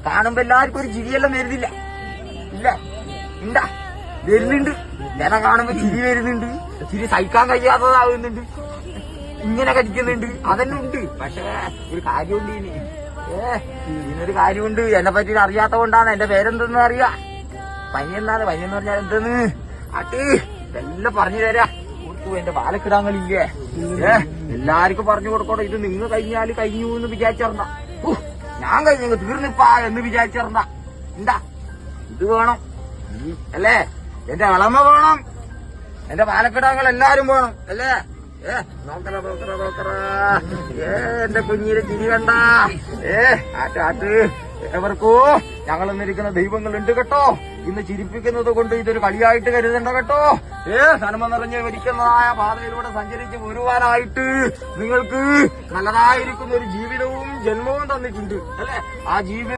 കാണുമ്പോ എല്ലാവർക്കും ഒരു ചിരിയെല്ലാം വരുന്നില്ല. ഇല്ല ഉണ്ടാ വരുന്നുണ്ട്. ജന കാണുമ്പോ ചിരി വരുന്നുണ്ട്. ചിരി സഹിക്കാൻ കഴിയാത്തതാവുന്നുണ്ട്. ഇങ്ങനെ കടിക്കുന്നുണ്ട്. അതെല്ലാം ഉണ്ട്. പക്ഷേ ഒരു കാര്യമുണ്ട് ഇതിനൊരു കാര്യമുണ്ട്. എന്നെ പറ്റി അറിയാത്ത കൊണ്ടാണ്. എന്റെ പേരെന്തെന്ന് അറിയാ? പനി എന്താണ്? പനി എന്ന് പറഞ്ഞാൽ എന്തെന്ന് ഇതെല്ലാം പറഞ്ഞു തരാ. എന്റെ ബാലക്കിടാങ്ങളില്ലേ എല്ലാവർക്കും പറഞ്ഞു കൊടുക്കണോ. ഇത് നിങ്ങൾ കഴിഞ്ഞാല് കഴിഞ്ഞു എന്ന് വിചാരിച്ചിറണ്ട. ഞാൻ കഴിഞ്ഞ തീർന്നിപ്പാ എന്ന് വിചാരിച്ചിറണ്ട. എന്താ ഇത് വേണം അല്ലേ? എന്റെ വളമ വേണം. എന്റെ ബാലക്കിടാങ്ങൾ എല്ലാരും വേണം അല്ലേ? നോക്കറ നോക്കറ നോക്കറ. എന്റെ കുഞ്ഞിനെ ചിരി കണ്ട. ആട്ട് എവർക്കോ ഞങ്ങളെന്നിരിക്കുന്ന ദൈവങ്ങളുണ്ട് കേട്ടോ. ഇന്ന് ചിരിപ്പിക്കുന്നത് കൊണ്ട് ഇതൊരു കളിയായിട്ട് കരുതണ്ട കേട്ടോ. നന്മ നിറഞ്ഞ് വരിക്കുന്നതായ പാതയിലൂടെ സഞ്ചരിച്ച് വരുവാനായിട്ട് നിങ്ങൾക്ക് നല്ലതായിരിക്കുന്ന ഒരു ജീവിതവും ജന്മവും തന്നിട്ടുണ്ട് അല്ലെ? ആ ജീവിതം